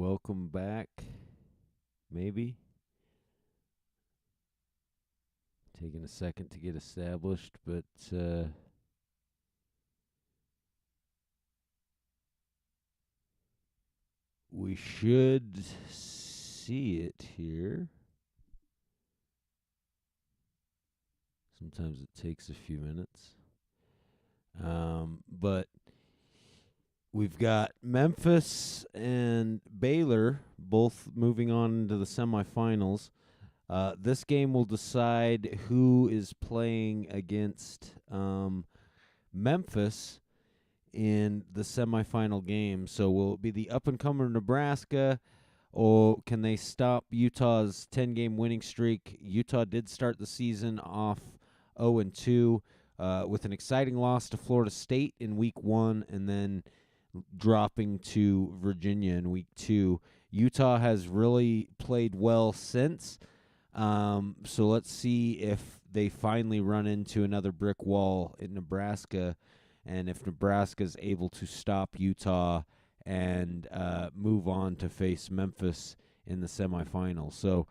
welcome back. Maybe. Taking a second to get established, but we should see it here. Sometimes it takes a few minutes. But we've got Memphis and Baylor both moving on to the semifinals. This game will decide who is playing against Memphis in the semifinal game. So will it be the up-and-comer Nebraska, or can they stop Utah's 10-game winning streak? Utah did start the season off 0-2 with an exciting loss to Florida State in Week 1 and then dropping to Virginia in Week 2. Utah has really played well since. So let's see if they finally run into another brick wall in Nebraska, and if Nebraska is able to stop Utah and move on to face Memphis in the semifinals. So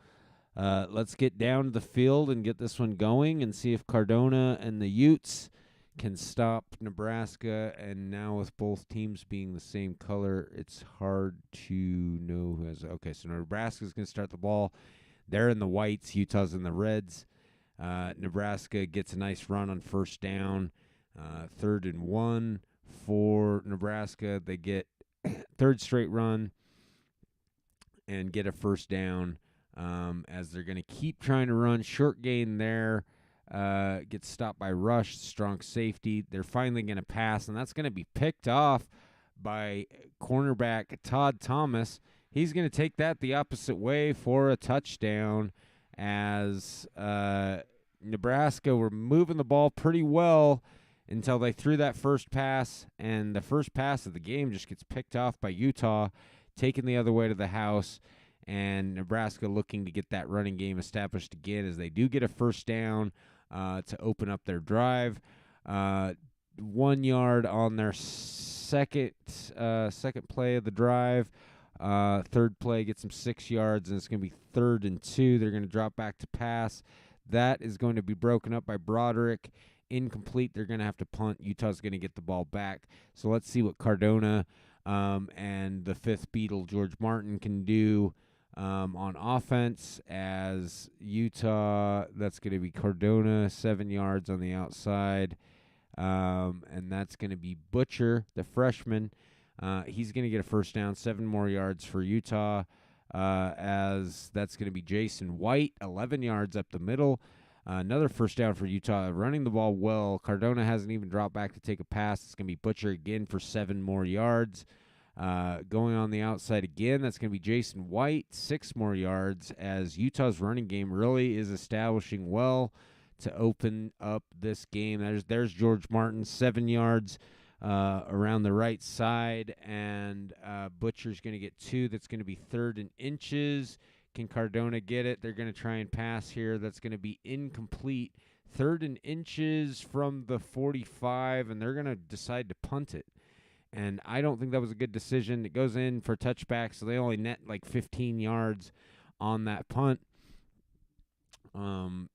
let's get down to the field and get this one going and see if Cardona and the Utes can stop Nebraska. And now with both teams being the same color, it's hard to know who has. Okay, so Nebraska's going to start the ball. They're in the whites. Utah's in the reds. Nebraska gets a nice run on first down. 3rd and 1 for Nebraska. They get third straight run and get a first down as they're going to keep trying to run. Short gain there. Gets stopped by Rush, strong safety. They're finally going to pass, and that's going to be picked off by cornerback Todd Thomas. He's going to take that the opposite way for a touchdown as Nebraska were moving the ball pretty well until they threw that first pass, and the first pass of the game just gets picked off by Utah, taken the other way to the house, and Nebraska looking to get that running game established again as they do get a first down to open up their drive. 1 yard on their second play of the drive. Third play gets them 6 yards, and it's going to be 3rd and 2. They're going to drop back to pass. That is going to be broken up by Broderick. Incomplete. They're going to have to punt. Utah's going to get the ball back. So let's see what Cardona and the fifth Beatle, George Martin, can do on offense as Utah. That's going to be Cardona, 7 yards on the outside. And that's going to be Butcher, the freshman. He's going to get a first down, 7 more yards for Utah, as that's going to be Jason White, 11 yards up the middle. Another first down for Utah, running the ball well. Cardona hasn't even dropped back to take a pass. It's going to be Butcher again for 7 more yards. Going on the outside again, that's going to be Jason White, 6 more yards, as Utah's running game really is establishing well to open up this game. There's George Martin, 7 yards. Around the right side, and Butcher's going to get 2. That's going to be 3rd and inches. Can Cardona get it? They're going to try and pass here. That's going to be incomplete. 3rd and inches from the 45, and they're going to decide to punt it. And I don't think that was a good decision. It goes in for touchback, so they only net like 15 yards on that punt.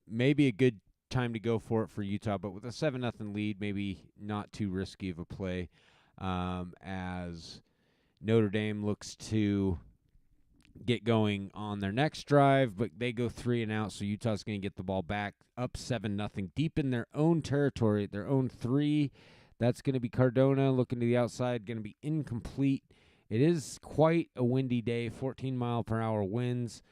Maybe a good time to go for it for Utah, but with a 7-0 lead, maybe not too risky of a play as Notre Dame looks to get going on their next drive, but they go 3 and out, so Utah's going to get the ball back up 7-0 deep in their own territory, their own 3. That's going to be Cardona looking to the outside, going to be incomplete. It is quite a windy day, 14-mile-per-hour winds,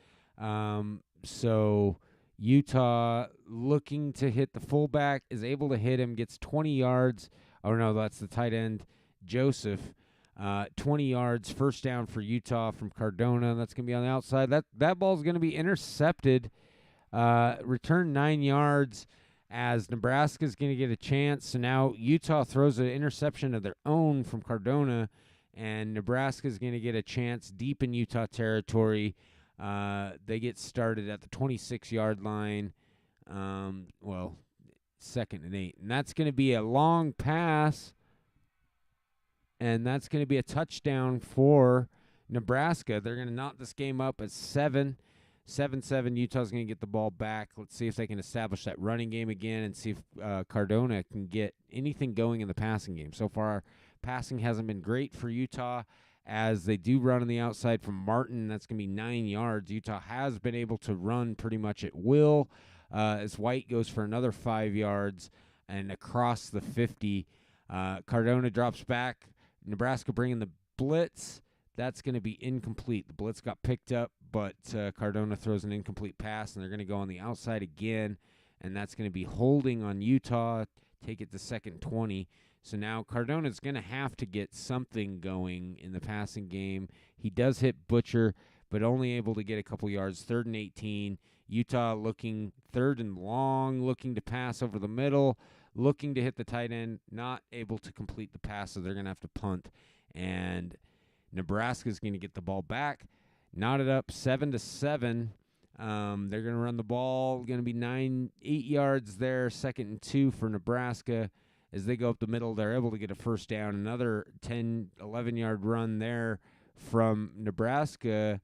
so Utah looking to hit the fullback, is able to hit him, gets 20 yards. Oh, no, that's the tight end, Joseph. 20 yards, first down for Utah from Cardona. That's going to be on the outside. That ball's going to be intercepted. Return 9 yards as Nebraska's going to get a chance. So now Utah throws an interception of their own from Cardona, and Nebraska's going to get a chance deep in Utah territory. They get started at the 26-yard line. 2nd and 8. And that's going to be a long pass, and that's going to be a touchdown for Nebraska, they're going to knot this game up at 7-7. Utah's going to get the ball back. Let's see if they can establish that running game again and see if Cardona can get anything going in the passing game. So far, passing hasn't been great for Utah as they do run on the outside from Martin. That's going to be 9 yards. Utah has been able to run pretty much at will as White goes for another 5 yards and across the 50. Cardona drops back. Nebraska bringing the blitz. That's going to be incomplete. The blitz got picked up, but Cardona throws an incomplete pass, and they're going to go on the outside again, and that's going to be holding on Utah, take it to second 20. So now Cardona's going to have to get something going in the passing game. He does hit Butcher, but only able to get a couple yards, 3rd and 18. Utah looking 3rd and long, looking to pass over the middle, looking to hit the tight end, not able to complete the pass, so they're going to have to punt. And Nebraska's going to get the ball back, knot it up 7-7. They're going to run the ball, going to be 8 yards there, 2nd and 2 for Nebraska. As they go up the middle, they're able to get a first down. Another 10, 11-yard run there from Nebraska,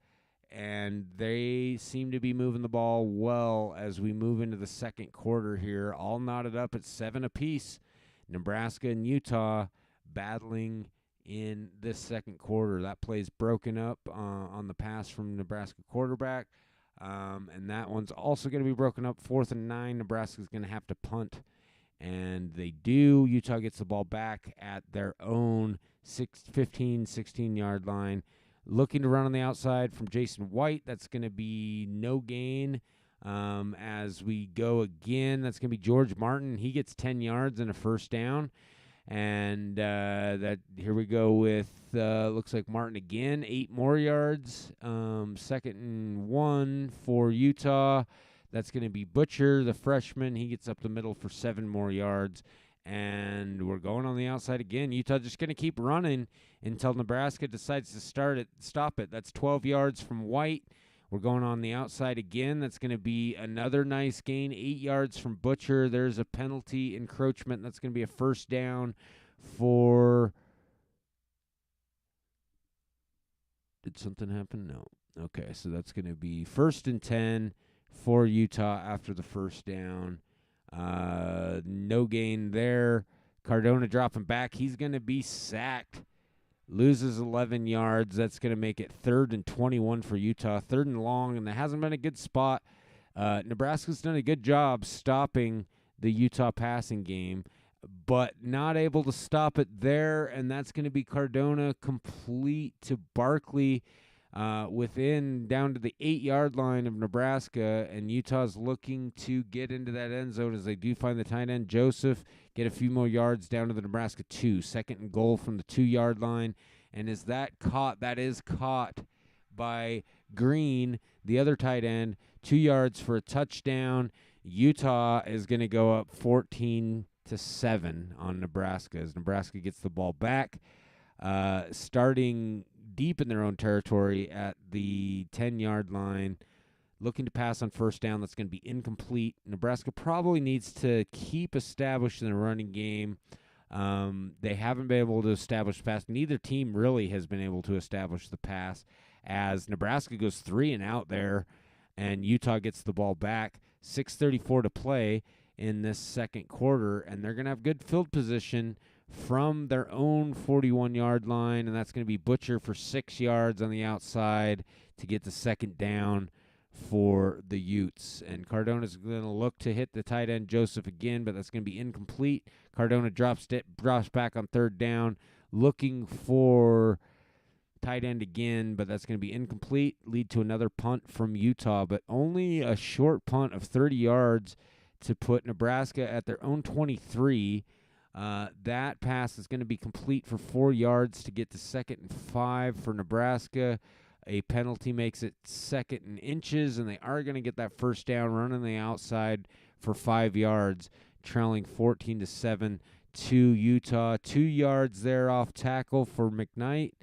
and they seem to be moving the ball well as we move into the second quarter here, all knotted up at 7 apiece. Nebraska and Utah battling in this second quarter. That play's broken up on the pass from Nebraska quarterback, and that one's also going to be broken up. 4th and 9, Nebraska's going to have to punt, and they do. Utah gets the ball back at their own 15, 16-yard line. Looking to run on the outside from Jason White. That's going to be no gain. As we go again, that's going to be George Martin. He gets 10 yards and a first down. And that here we go with looks like Martin again, 8 more yards. 2nd and 1 for Utah. That's going to be Butcher, the freshman. He gets up the middle for 7 more yards. And we're going on the outside again. Utah just going to keep running until Nebraska decides to stop it. That's 12 yards from White. We're going on the outside again. That's going to be another nice gain, 8 yards from Butcher. There's a penalty encroachment. That's going to be a first down for... Did something happen? No. Okay, so that's going to be 1st and 10 for Utah after the first down. No gain there. Cardona dropping back. He's going to be sacked. Loses 11 yards. That's going to make it 3rd and 21 for Utah. 3rd and long, and that hasn't been a good spot. Nebraska's done a good job stopping the Utah passing game, but not able to stop it there, and that's going to be Cardona complete to Barkley within down to the 8-yard line of Nebraska, and Utah's looking to get into that end zone as they do find the tight end, Joseph, get a few more yards down to the Nebraska 2. 2nd and goal from the 2-yard line, and is that caught? That is caught by Green, the other tight end, 2 yards for a touchdown. Utah is going to go up 14-7 on Nebraska as Nebraska gets the ball back, starting deep in their own territory at the 10-yard line, looking to pass on first down. That's going to be incomplete. Nebraska probably needs to keep establishing the running game. They haven't been able to establish pass. Neither team really has been able to establish the pass as Nebraska goes 3 and out there, and Utah gets the ball back. 6:34 to play in this second quarter, and they're going to have good field position from their own 41-yard line, and that's going to be Butcher for 6 yards on the outside to get the second down for the Utes. And Cardona's going to look to hit the tight end Joseph again, but that's going to be incomplete. Cardona drops back on 3rd down, looking for tight end again, but that's going to be incomplete. Lead to another punt from Utah, but only a short punt of 30 yards to put Nebraska at their own 23. That pass is going to be complete for 4 yards to get to 2nd and 5 for Nebraska. A penalty makes it 2nd and inches, and they are going to get that first down, running the outside for 5 yards, trailing 14-7 to Utah. 2 yards there off tackle for McKnight,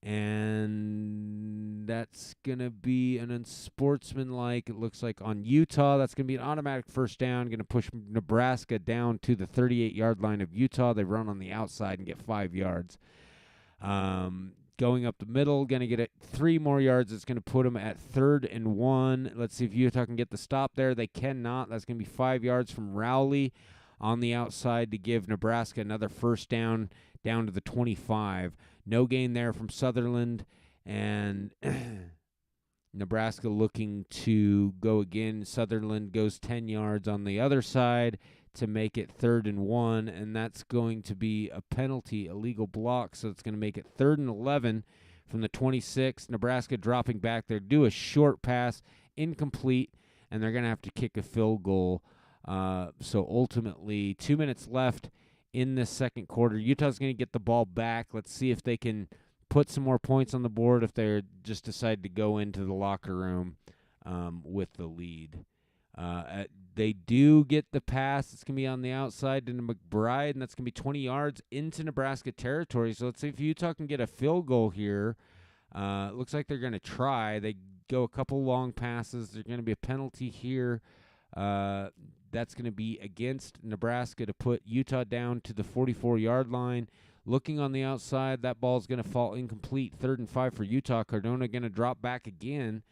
and that's going to be an unsportsmanlike, it looks like, on Utah. That's going to be an automatic first down, going to push Nebraska down to the 38-yard line of Utah. They run on the outside and get 5 yards. going up the middle, going to get it 3 more yards. It's going to put them at 3rd and 1. Let's see if Utah can get the stop there. They cannot. That's going to be 5 yards from Rowley on the outside to give Nebraska another first down to the 25. No gain there from Sutherland, and Nebraska looking to go again. Sutherland goes 10 yards on the other side to make it 3rd and 1, and that's going to be a penalty, a legal block, so it's going to make it 3rd and 11 from the 26. Nebraska dropping back there, do a short pass, incomplete, and they're going to have to kick a field goal. So ultimately, 2 minutes left in this second quarter. Utah's going to get the ball back. Let's see if they can put some more points on the board if they just decide to go into the locker room with the lead. They do get the pass. It's going to be on the outside to McBride, and that's going to be 20 yards into Nebraska territory. So let's see if Utah can get a field goal here. Looks like they're going to try. They go a couple long passes. There's going to be a penalty here. That's going to be against Nebraska to put Utah down to the 44-yard line. Looking on the outside, that ball's going to fall incomplete. 3rd and 5 for Utah. Cardona going to drop back again.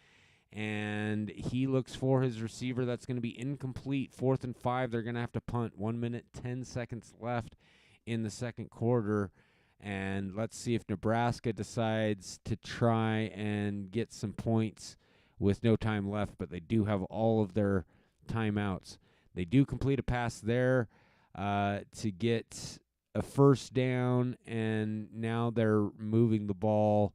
And he looks for his receiver. That's going to be incomplete. 4th and 5. They're going to have to punt. 1 minute, 10 seconds left in the second quarter. And let's see if Nebraska decides to try and get some points with no time left. But they do have all of their timeouts. They do complete a pass there to get a first down. And now they're moving the ball.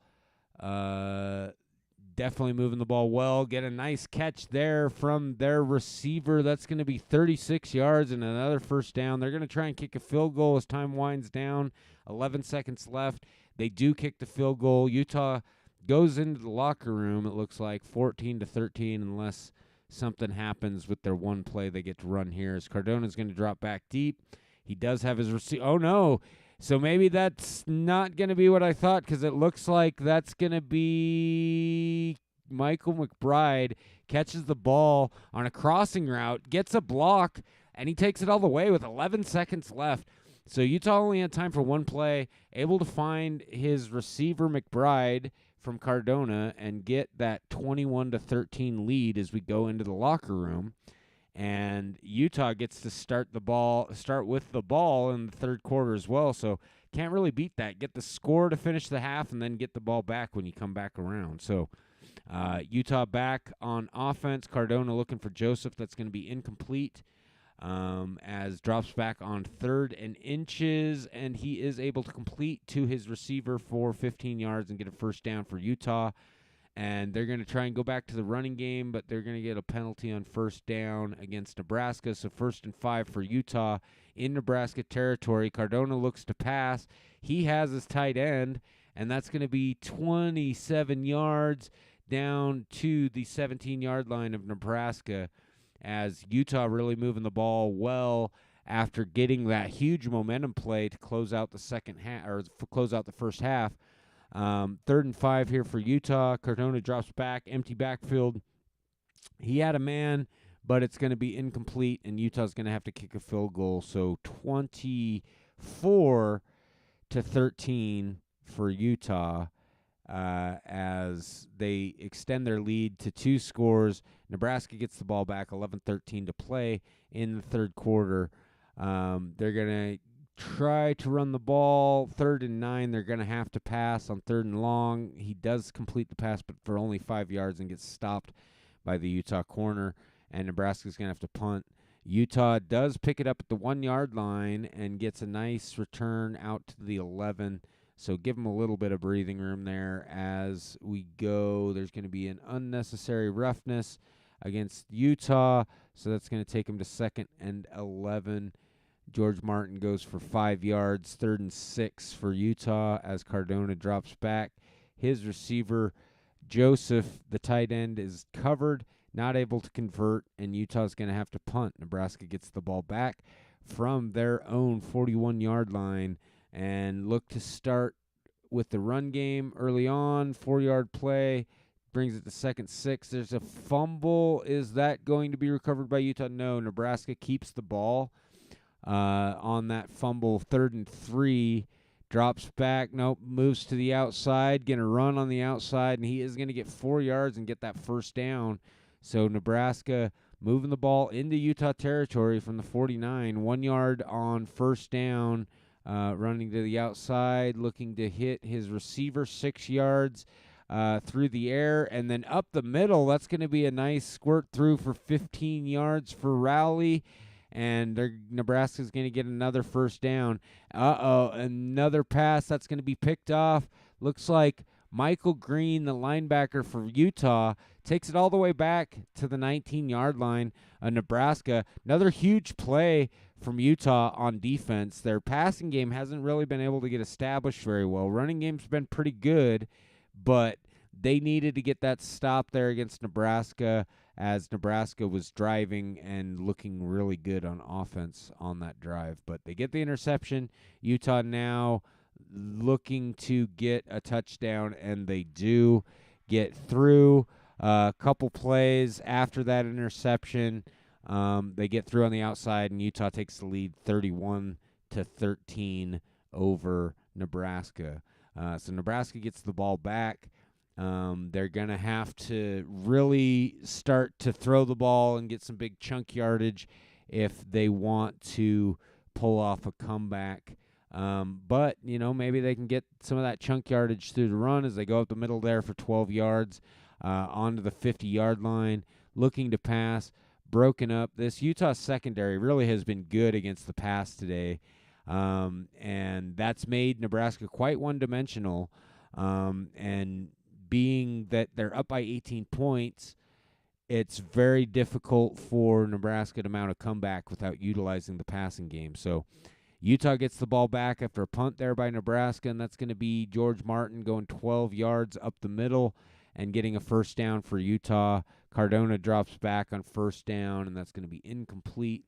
Definitely moving the ball well. Get a nice catch there from their receiver. That's going to be 36 yards and another first down. They're going to try and kick a field goal as time winds down. 11 seconds left. They do kick the field goal. Utah goes into the locker room, it looks like, 14-13, unless something happens with their one play they get to run here. As Cardona's going to drop back deep. He does have his receiver. Oh, no. So maybe that's not going to be what I thought, because it looks like that's going to be Michael McBride catches the ball on a crossing route, gets a block, and he takes it all the way with 11 seconds left. So Utah only had time for one play, able to find his receiver McBride from Cardona and get that 21-13 lead as we go into the locker room. And Utah gets to start with the ball in the third quarter as well. So can't really beat that. Get the score to finish the half and then get the ball back when you come back around. So Utah back on offense. Cardona looking for Joseph. That's going to be incomplete as drops back on 3rd and inches. And he is able to complete to his receiver for 15 yards and get a first down for Utah. And they're going to try and go back to the running game, but they're going to get a penalty on first down against Nebraska. So 1st and 5 for Utah in Nebraska territory. Cardona looks to pass. He has his tight end, and that's going to be 27 yards down to the 17-yard line of Nebraska, as Utah really moving the ball well after getting that huge momentum play to close out the second half, or close out the first half. 3rd and 5 here for Utah. Cardona drops back, empty backfield. He had a man, but it's going to be incomplete, and Utah's going to have to kick a field goal. So 24-13 for Utah as they extend their lead to 2 scores. Nebraska gets the ball back, 11-13 to play in the third quarter. They're going to try to run the ball. 3rd and 9, they're going to have to pass on 3rd and long. He does complete the pass, but for only 5 yards, and gets stopped by the Utah corner, and Nebraska's going to have to punt. Utah does pick it up at the 1-yard line and gets a nice return out to the 11. So give them a little bit of breathing room there as we go. There's going to be an unnecessary roughness against Utah, so that's going to take them to 2nd and 11. George Martin goes for 5 yards. 3rd and 6 for Utah as Cardona drops back. His receiver, Joseph, the tight end, is covered, not able to convert, and Utah's going to have to punt. Nebraska gets the ball back from their own 41-yard line and look to start with the run game early on. 4-yard play brings it to 2nd 6. There's a fumble. Is that going to be recovered by Utah? No, Nebraska keeps the ball on that fumble. 3rd and 3 drops back, nope, moves to the outside, going to run on the outside, and he is going to get 4 yards and get that first down. So Nebraska moving the ball into Utah territory from the 49, 1 yard on first down, running to the outside, looking to hit his receiver 6 yards through the air, and then up the middle. That's going to be a nice squirt through for 15 yards for Rowley, and Nebraska's going to get another first down. Another pass that's going to be picked off. Looks like Michael Green, the linebacker for Utah, takes it all the way back to the 19-yard line of Nebraska. Another huge play from Utah on defense. Their passing game hasn't really been able to get established very well. Running game's been pretty good, but they needed to get that stop there against Nebraska, as Nebraska was driving and looking really good on offense on that drive. But they get the interception. Utah now looking to get a touchdown, and they do get through. A couple plays after that interception, they get through on the outside, and Utah takes the lead 31-13 over Nebraska. So Nebraska gets the ball back. They're going to have to really start to throw the ball and get some big chunk yardage if they want to pull off a comeback. But, maybe they can get some of that chunk yardage through the run as they go up the middle there for 12 yards onto the 50-yard line, looking to pass, broken up. This Utah secondary really has been good against the pass today, and that's made Nebraska quite one-dimensional, and being that they're up by 18 points, it's very difficult for Nebraska to mount a comeback without utilizing the passing game. So Utah gets the ball back after a punt there by Nebraska, and that's going to be George Martin going 12 yards up the middle and getting a first down for Utah. Cardona drops back on first down, and that's going to be incomplete.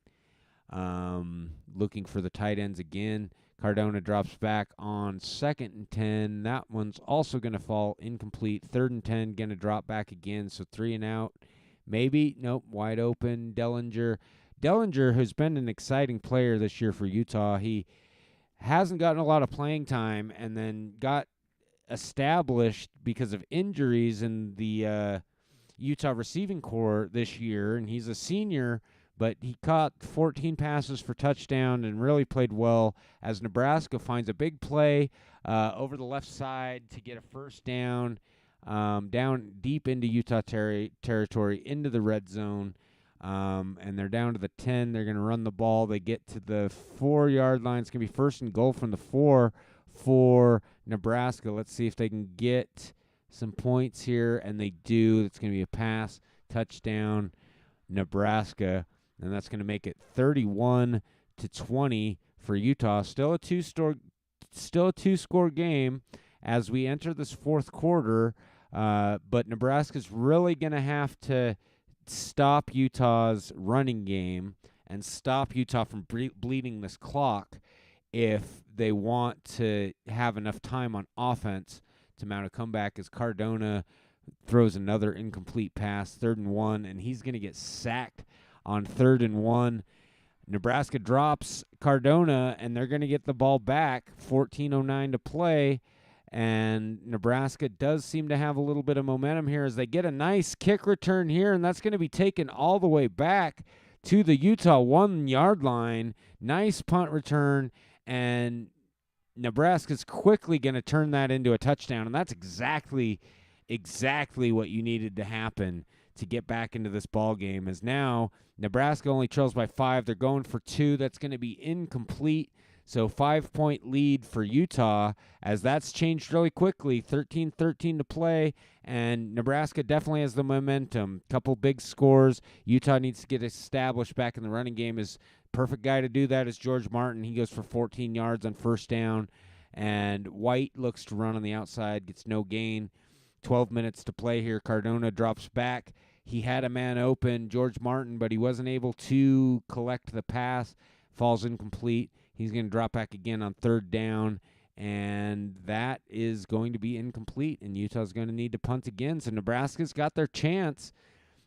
Looking for the tight ends again. Cardona drops back on 2nd and 10. That one's also going to fall incomplete. 3rd and 10, going to drop back again, so 3 and out. Maybe, nope, wide open. Dellinger, who's been an exciting player this year for Utah, he hasn't gotten a lot of playing time and then got established because of injuries in the Utah receiving corps this year, and he's a senior, but he caught 14 passes for touchdown and really played well as Nebraska finds a big play over the left side to get a first down, down deep into Utah territory, into the red zone, and they're down to the 10. They're going to run the ball. They get to the 4-yard line. It's going to be 1st and goal from the 4 for Nebraska. Let's see if they can get some points here, and they do. It's going to be a pass, touchdown, Nebraska. And that's going to make it 31-20 for Utah. Still a two-score game as we enter this fourth quarter. But Nebraska's really going to have to stop Utah's running game and stop Utah from bleeding this clock if they want to have enough time on offense to mount a comeback, as Cardona throws another incomplete pass, 3rd and 1, and he's going to get sacked on 3rd and 1. Nebraska drops Cardona, and they're going to get the ball back. 14:09 to play, and Nebraska does seem to have a little bit of momentum here as they get a nice kick return here, and that's going to be taken all the way back to the Utah 1-yard line. Nice punt return, and Nebraska's quickly going to turn that into a touchdown, and that's exactly what you needed to happen to get back into this ball game, as now Nebraska only trails by 5. They're going for 2. That's going to be incomplete. So 5-point lead for Utah, as that's changed really quickly. 13-13 to play, and Nebraska definitely has the momentum. Couple big scores. Utah needs to get established back in the running game. Is perfect guy to do that is George Martin. He goes for 14 yards on first down, and White looks to run on the outside, gets no gain. 12 minutes to play here. Cardona drops back. He had a man open, George Martin, but he wasn't able to collect the pass. Falls incomplete. He's going to drop back again on 3rd down, and that is going to be incomplete, and Utah's going to need to punt again. So Nebraska's got their chance.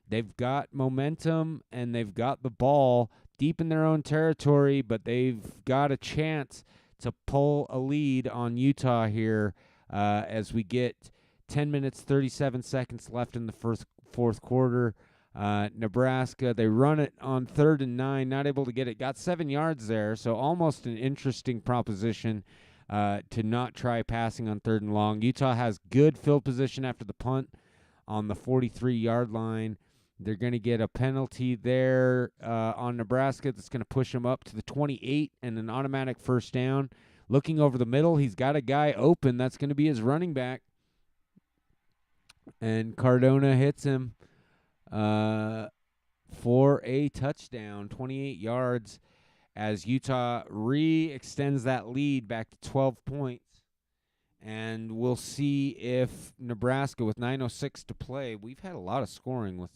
They've got momentum, and they've got the ball deep in their own territory, but they've got a chance to pull a lead on Utah here as we get 10 minutes, 37 seconds left in the fourth quarter. Nebraska, they run it on 3rd and 9, not able to get it. Got 7 yards there, so almost an interesting proposition to not try passing on 3rd and long. Utah has good field position after the punt on the 43-yard line. They're going to get a penalty there on Nebraska that's going to push them up to the 28 and an automatic first down. Looking over the middle, he's got a guy open. That's going to be his running back. And Cardona hits him for a touchdown, 28 yards, as Utah re-extends that lead back to 12 points. And we'll see if Nebraska, with 9:06 to play, we've had a lot of scoring with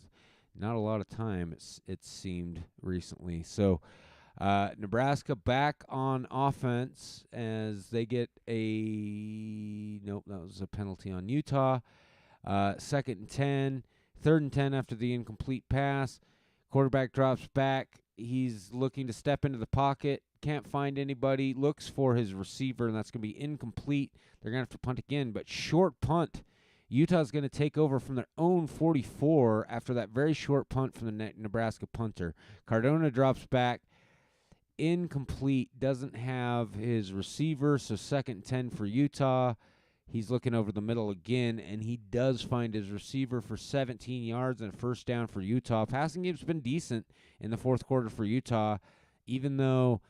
not a lot of time, it seemed recently. So Nebraska back on offense as they get nope, that was a penalty on Utah. 2nd and 10, 3rd and 10 after the incomplete pass. Quarterback drops back. He's looking to step into the pocket. Can't find anybody. Looks for his receiver, and that's going to be incomplete. They're going to have to punt again, but short punt. Utah's going to take over from their own 44 after that very short punt from the Nebraska punter. Cardona drops back. Incomplete. Doesn't have his receiver, so 2nd and 10 for Utah. He's looking over the middle again, and he does find his receiver for 17 yards and a first down for Utah. Passing game's been decent in the fourth quarter for Utah, even though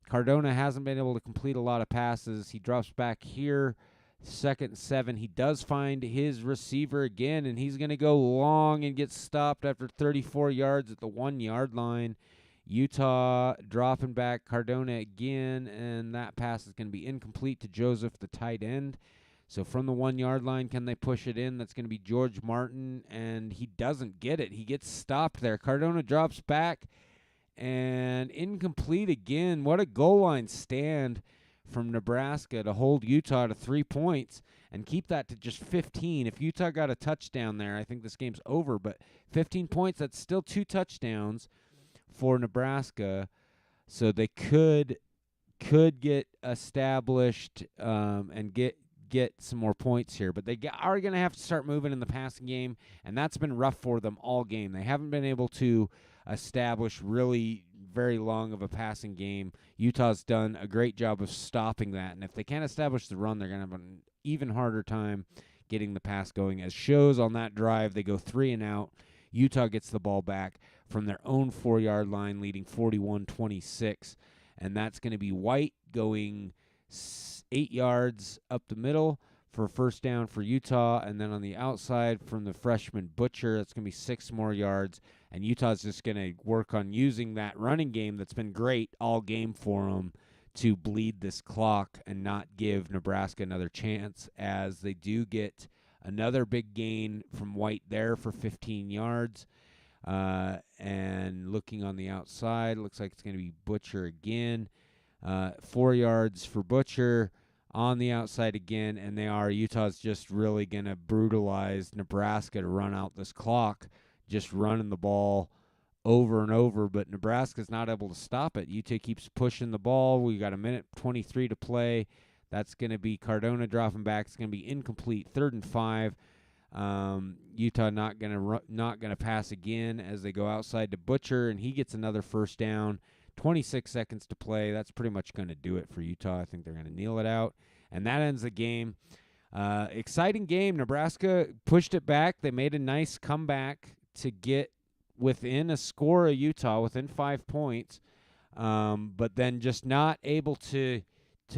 Cardona hasn't been able to complete a lot of passes. He drops back here, 2nd and 7. He does find his receiver again, and he's going to go long and get stopped after 34 yards at the 1-yard line. Utah dropping back Cardona again, and that pass is going to be incomplete to Joseph, the tight end. So from the 1-yard line, can they push it in? That's going to be George Martin, and he doesn't get it. He gets stopped there. Cardona drops back, and incomplete again. What a goal line stand from Nebraska to hold Utah to 3 points and keep that to just 15. If Utah got a touchdown there, I think this game's over, but 15 points, that's still 2 touchdowns for Nebraska. So they could get established and get some more points here, but they are going to have to start moving in the passing game, and that's been rough for them all game. They haven't been able to establish really very long of a passing game. Utah's done a great job of stopping that, and if they can't establish the run, they're going to have an even harder time getting the pass going. As shows on that drive, they go 3 and out. Utah gets the ball back from their own 4-yard line, leading 41-26, and that's going to be White going 8 yards up the middle for a first down for Utah, and then on the outside from the freshman Butcher, that's going to be 6 more yards, and Utah's just going to work on using that running game that's been great all game for them to bleed this clock and not give Nebraska another chance, as they do get another big gain from White there for 15 yards. And looking on the outside, looks like it's going to be Butcher again. 4 yards for Butcher on the outside again, and Utah's just really going to brutalize Nebraska to run out this clock, just running the ball over and over, but Nebraska's not able to stop it. Utah keeps pushing the ball. We got 1:23 to play. That's going to be Cardona dropping back. It's going to be incomplete, 3rd and 5. Utah not going to pass again as they go outside to Butcher, and he gets another first down. 26 seconds to play. That's pretty much going to do it for Utah. I think they're going to kneel it out, and that ends the game. Exciting game. Nebraska pushed it back. They made a nice comeback to get within a score of Utah, within 5 points, but then just not able to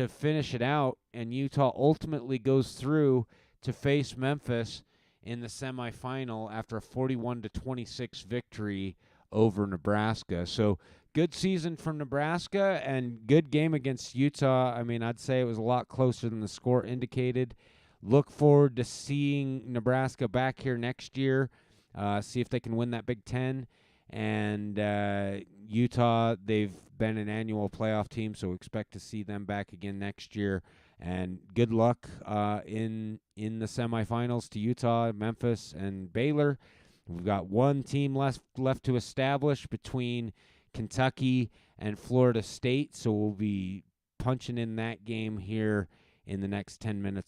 finish it out, and Utah ultimately goes through to face Memphis in the semifinal after a 41-26 victory over Nebraska. So good season from Nebraska and good game against Utah. I mean, I'd say it was a lot closer than the score indicated. Look forward to seeing Nebraska back here next year, see if they can win that Big Ten. And Utah, they've been an annual playoff team, so expect to see them back again next year. And good luck in the semifinals to Utah, Memphis, and Baylor. We've got one team left to establish between Kentucky and Florida State, so we'll be punching in that game here in the next 10 minutes or